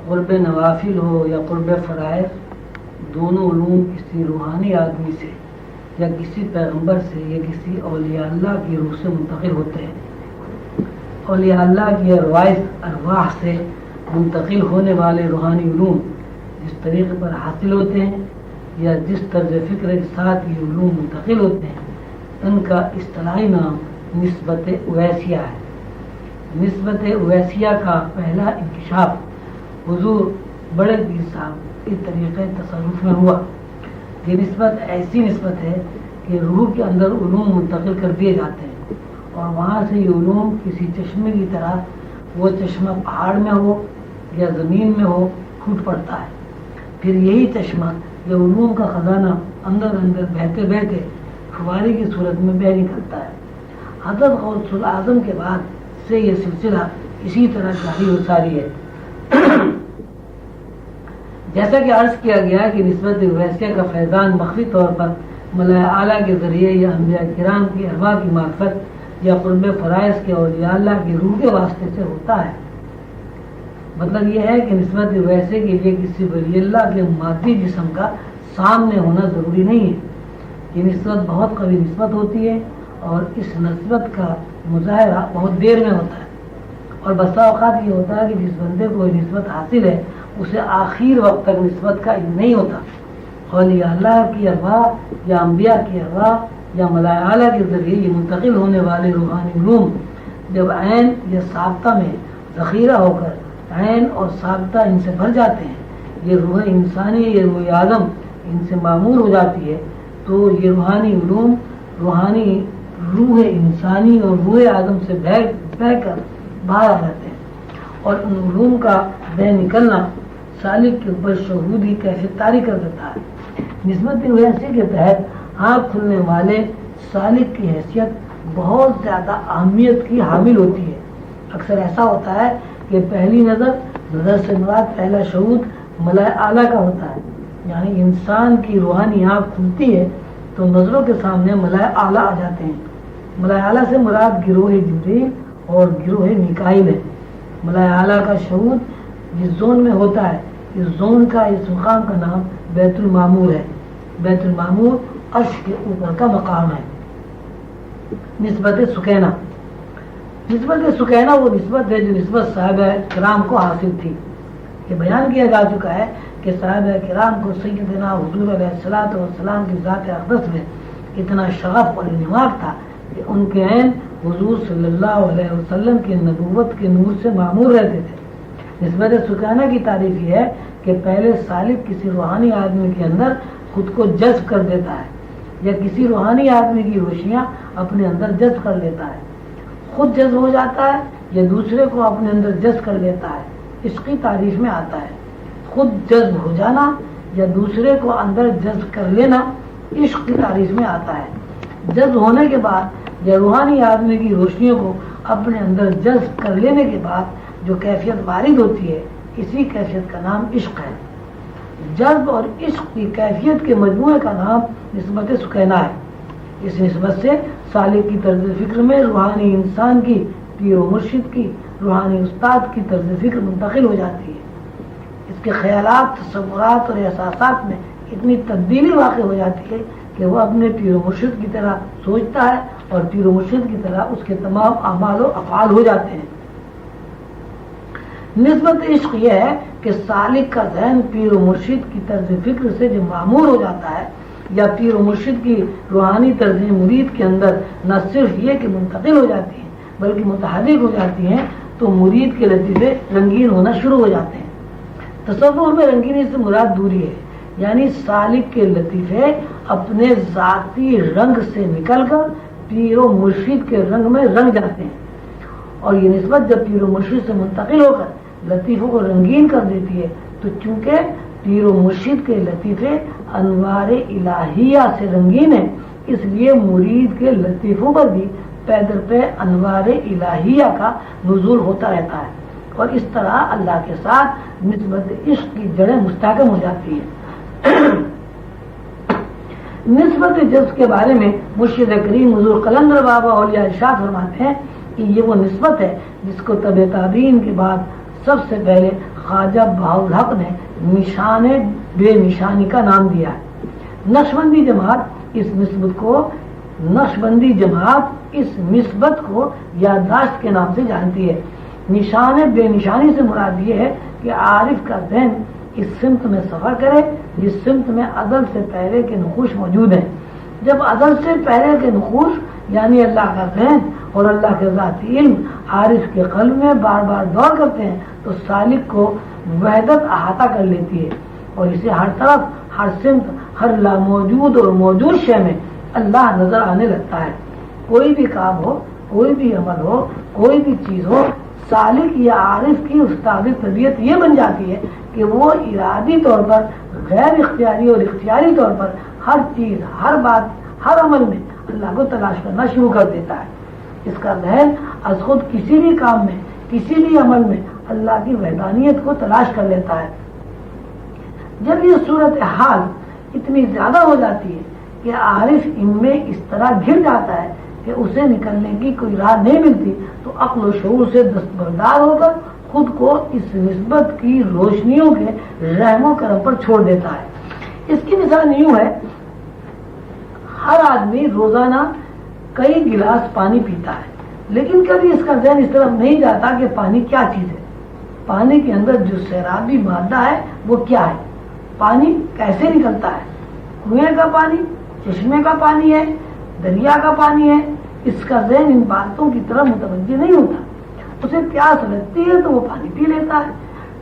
قرب نوافل ہو یا قرب فرائض، دونوں علوم کسی روحانی آدمی سے یا کسی پیغمبر سے یا کسی اولیاء اللہ کی روح سے منتقل ہوتے ہیں۔ اولیاء اللہ کی ارواح سے منتقل ہونے والے روحانی علوم جس طریقے پر حاصل ہوتے ہیں یا جس طرز فکر کے ساتھ یہ علوم منتقل ہوتے ہیں، ان کا اصطلاحی نام نسبت اویسیہ ہے۔ نسبت اویسیہ کا پہلا انکشاف حضور بڑے پیر صاحب اس طریقے تصرف میں ہوا۔ یہ نسبت ایسی نسبت ہے کہ روح کے اندر علوم منتقل کر دیے جاتے ہیں اور وہاں سے یہ علوم کسی چشمے کی طرح، وہ چشمہ پہاڑ میں ہو یا زمین میں ہو، پھوٹ پڑتا ہے۔ پھر یہی چشمہ یا علوم کا خزانہ اندر اندر بہتے بہتے فوارے کی صورت میں بہ نکلتا ہے۔ حضرت غوث الاعظم کے بعد سے یہ سلسلہ اسی طرح جاری و ساری ہے۔ جیسا کہ عرض کیا گیا کہ نسبت اویسیہ کا فیضان مخفی طور پر ملائے اعلیٰ کے ذریعے یا انبیاء کرام کی ارواح کی معرفت یا قرب فرائض کے اولیاء اللہ کی روح کے واسطے سے ہوتا ہے۔ مطلب یہ ہے کہ نسبت اویسیہ کے لیے کسی ولی اللہ کے مادی جسم کا سامنے ہونا ضروری نہیں ہے۔ یہ نسبت بہت قوی نسبت ہوتی ہے اور اس نسبت کا مظاہرہ بہت دیر میں ہوتا ہے، اور بسا اوقات یہ ہوتا ہے کہ جس بندے کو یہ نسبت حاصل ہے اسے آخر وقت تک نسبت کا علم نہیں ہوتا۔ اولیاء اللہ کی ارواح یا انبیاء کی ارواح یا ملائے اعلیٰ کے ذریعے یہ منتقل ہونے والے روحانی علوم جب عین یا سابقہ میں ذخیرہ ہو کر عین اور سابقہ ان سے بھر جاتے ہیں، یہ روح انسانی یا روح آدم ان سے معمور ہو جاتی ہے، تو یہ روحانی علوم روحانی روح انسانی اور روح آدم سے بہ کر باہر آ جاتے ہیں، اور ان علوم کا بہ نکلنا سالک کے اوپر شہودی کیفیت طاری کر دیتا ہے۔ نسبت اویسیہ کے تحت آنکھ کھلنے والے سالک کی حیثیت بہت زیادہ اہمیت کی حامل ہوتی ہے۔ اکثر ایسا ہوتا ہے کہ پہلی نظر سے مراد پہلا شہود ملائے اعلیٰ کا ہوتا ہے، یعنی انسان کی روحانی آنکھ کھلتی ہے تو نظروں کے سامنے ملائے اعلیٰ آ جاتے ہیں۔ ملائے اعلیٰ سے مراد گروہ جبریل اور گروہ میکائیل ہے۔ ملائے اعلیٰ کا شہود جس زون میں ہوتا ہے، اس زون کا اس مقام کا نام بیت المعمور ہے۔ بیت المعمور عرش کے اوپر کا مقام ہے۔ نسبت سکینہ، نسبت سکینہ وہ نسبت ہے جو نسبت صحابہ کرام کو حاصل تھی۔ یہ بیان کیا جا چکا ہے کہ صحابہ کرام کو سیدنا حضور علیہ الصلوۃ والسلام کی ذات اقدس میں اتنا شغف اور انحماق تھا کہ ان کے عین حضور صلی اللہ علیہ وسلم کی نبوت کے نور سے معمور رہتے تھے۔ نسبت سکینہ کی تعریف یہ ہے کہ پہلے سالک کسی روحانی آدمی کے اندر خود کو جذب کر دیتا ہے، یا کسی روحانی آدمی کی روشنیاں اپنے اندر جذب کر لیتا ہے، خود جذب ہو جاتا ہے یا دوسرے کو اپنے اندر جذب کر لیتا ہے۔ اس کی تعریف میں آتا ہے خود جذب ہو جانا یا دوسرے کو اندر جذب کر لینا، عشق کی تعریف میں آتا ہے۔ جذب ہونے کے بعد یا روحانی آدمی کی روشنیوں کو اپنے اندر جذب کر لینے کے بعد جو کیفیت وارد ہوتی ہے، اسی کیفیت کا نام عشق ہے۔ جذب اور عشق کی کیفیت کے مجموعے کا نام نسبت سکینہ ہے۔ اس نسبت سے سالک کی طرز فکر میں روحانی انسان کی، پیر و مرشد کی، روحانی استاد کی طرز فکر منتقل ہو جاتی ہے۔ اس کے خیالات، تصورات اور احساسات میں اتنی تبدیلی واقع ہو جاتی ہے کہ وہ اپنے پیر و مرشد کی طرح سوچتا ہے اور پیر و مرشد کی طرح اس کے تمام اعمال و افعال ہو جاتے ہیں۔ نسبت عشق یہ ہے کہ سالک کا ذہن پیر و مرشد کی طرز فکر سے جو معمور ہو جاتا ہے، یا پیر و مرشد کی روحانی طرز مرید کے اندر نہ صرف یہ کہ منتقل ہو جاتی ہیں بلکہ متحرک ہو جاتی ہیں، تو مرید کے لطیفے رنگین ہونا شروع ہو جاتے ہیں۔ تصور میں رنگینی سے مراد دوری ہے، یعنی سالک کے لطیفے اپنے ذاتی رنگ سے نکل کر پیر و مرشد کے رنگ میں رنگ جاتے ہیں، اور یہ نسبت جب پیر و مرشد سے منتقل ہو کر لطیفوں کو رنگین کر دیتی ہے، تو چونکہ پیر و مرشد کے لطیفے انوار الہیہ سے رنگین ہیں، اس لیے مرید کے لطیفوں پر بھی پے در پے انوار الہیہ کا نزول ہوتا رہتا ہے، اور اس طرح اللہ کے ساتھ نسبت عشق کی جڑیں مستحکم ہو جاتی ہیں۔ نسبت جذب کے بارے میں مرشد کریم حضور قلندر بابا اولیاء ارشاد فرماتے ہیں کہ یہ وہ نسبت ہے جس کو تبع تابعین کے بعد سب سے پہلے خواجہ بہاؤالحق نے نشان بے نشانی کا نام دیا ہے۔ نقشبندی جماعت اس نسبت کو یادداشت کے نام سے جانتی ہے۔ نشان بے نشانی سے مراد یہ ہے کہ عارف کا ذہن اس سمت میں سفر کرے جس سمت میں ازل سے پہلے کے نقوش موجود ہیں۔ جب ازل سے پہلے کے نقوش یعنی اللہ کا ذہن اور اللہ کے ذاتی علم عارف کے قلب میں بار بار دور کرتے ہیں تو سالک کو وحدت احاطہ کر لیتی ہے اور اسے ہر طرف، ہر سمت، ہر لاموجود اور موجود شے میں اللہ نظر آنے لگتا ہے۔ کوئی بھی کام ہو، کوئی بھی عمل ہو، کوئی بھی چیز ہو، سالک یا عارف کی استادی طبیعت یہ بن جاتی ہے کہ وہ ارادی طور پر، غیر اختیاری اور اختیاری طور پر ہر چیز، ہر بات، ہر عمل میں اللہ کو تلاش کرنا شروع کر دیتا ہے۔ اس کا ذہن از خود کسی بھی کام میں، کسی بھی عمل میں اللہ کی وحدانیت کو تلاش کر لیتا ہے۔ جب یہ صورتحال اتنی زیادہ ہو جاتی ہے کہ عارف ان میں اس طرح گر جاتا ہے کہ اسے نکلنے کی کوئی راہ نہیں ملتی تو عقل و شعور سے دستبردار ہو کر خود کو اس نسبت کی روشنیوں کے رحم و کرم پر چھوڑ دیتا ہے۔ اس کی مثال یوں ہے، ہر آدمی روزانہ کئی گلاس پانی پیتا ہے لیکن کبھی اس کا ذہن اس طرف نہیں جاتا کہ پانی کیا چیز ہے، پانی کے اندر جو سیرابی مادہ ہے وہ کیا ہے، پانی کیسے نکلتا ہے، کنویں کا پانی، چشمے کا پانی ہے، دریا کا پانی ہے۔ اس کا ذہن ان باتوں کی طرف متوجہ نہیں ہوتا۔ اسے پیاس لگتی ہے تو وہ پانی پی لیتا ہے،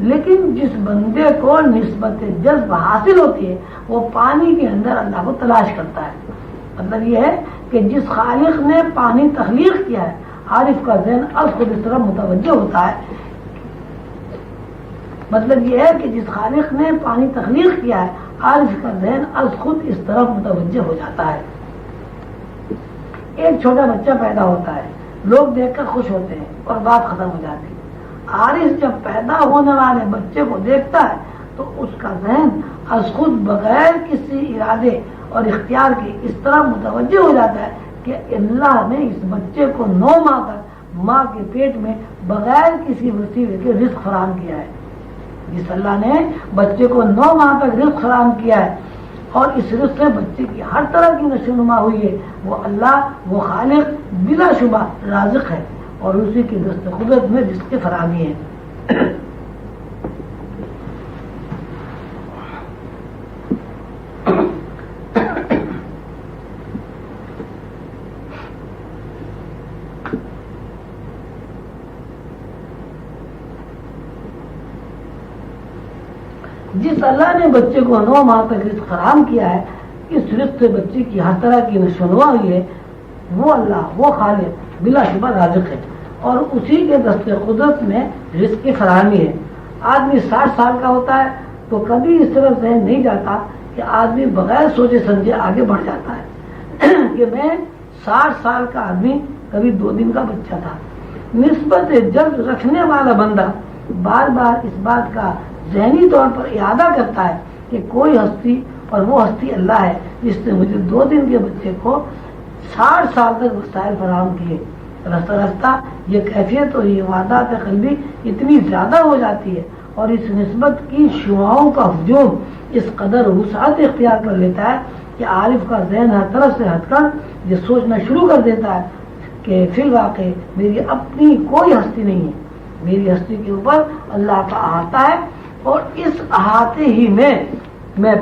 لیکن جس بندے کو نسبت جذب حاصل ہوتی ہے وہ پانی کے اندر اللہ کو تلاش کرتا ہے۔ مطلب یہ ہے کہ جس خالق نے پانی تخلیق کیا ہے عارف کا ذہن از خود اس طرف متوجہ ہوتا ہے۔ مطلب یہ ہے کہ جس خالق نے پانی تخلیق کیا ہے عارف کا ذہن از خود اس طرف متوجہ ہو جاتا ہے۔ ایک چھوٹا بچہ پیدا ہوتا ہے، لوگ دیکھ کر خوش ہوتے ہیں اور بات ختم ہو جاتی ہے۔ عارف جب پیدا ہونے والے بچے کو دیکھتا ہے تو اس کا ذہن از خود بغیر کسی ارادے اور اختیار کے اس طرح متوجہ ہو جاتا ہے کہ اللہ نے اس بچے کو 9 ماہ تک ماں کے پیٹ میں بغیر کسی وسیلے کے رزق فراہم کیا ہے۔ جس اللہ نے بچے کو 9 ماہ تک رزق فراہم کیا ہے اور اس رزق سے بچے کی ہر طرح کی نشو نما ہوئی ہے، وہ اللہ، وہ خالق بلا شبہ رازق ہے اور اسی کی دست قدرت میں رزق کی فراہمی ہے۔ جس اللہ نے بچے کو 9 ماہ تک رزق فراہم کیا ہے، اس رزق سے بچے کی ہر طرح کی نشو نما ہوئی ہے، وہ اللہ، وہ خالق بلا شبہ رازق ہے اور اسی کے دست قدرت میں رزق کی فراہمی ہے۔ آدمی 60 سال کا ہوتا ہے تو کبھی اس طرح ذہن نہیں جاتا کہ آدمی بغیر سوچے سمجھے آگے بڑھ جاتا ہے کہ میں 60 سال کا آدمی کبھی 2 دن کا بچہ تھا۔ نسبت جذب رکھنے والا بندہ بار بار اس بات کا ذہنی طور پر اعادہ کرتا ہے کہ کوئی ہستی اور وہ ہستی اللہ ہے جس نے مجھے 2 دن کے بچے کو 60 سال تک وسائل فراہم کیے۔ رفتہ رفتہ یہ کیفیت اور یہ وعدات قلبی اتنی زیادہ ہو جاتی ہے اور اس نسبت کی شعاؤں کا ہجوم اس قدر وسعت اختیار کر لیتا ہے کہ عارف کا ذہن ہر طرف سے ہٹ کر یہ سوچنا شروع کر دیتا ہے کہ فی الواقع میری اپنی کوئی ہستی نہیں ہے، میری ہستی کے اوپر اللہ کا احاطہ ہے اور اس احاطے ہی میں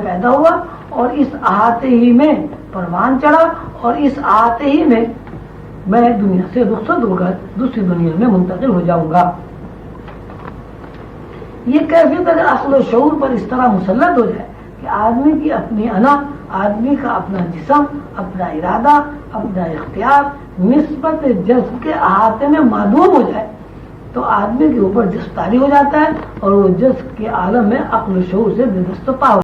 پیدا ہوا اور اس احاطے ہی میں پروان چڑھا اور اس احاطے ہی میں دنیا سے رخصت ہو کر دوسری دنیا میں منتقل ہو جاؤں گا۔ یہ کیفیت اگر عقل و شعور پر اس طرح مسلط ہو جائے کہ آدمی کی اپنی انا، آدمی کا اپنا جسم، اپنا ارادہ، اپنا اختیار نسبت جذب کے احاطے میں معدوم ہو جائے تو آدمی کے اوپر جذب طاری ہو جاتا ہے اور وہ جذب کے عالم میں عقل و شعور سے بے دست و پا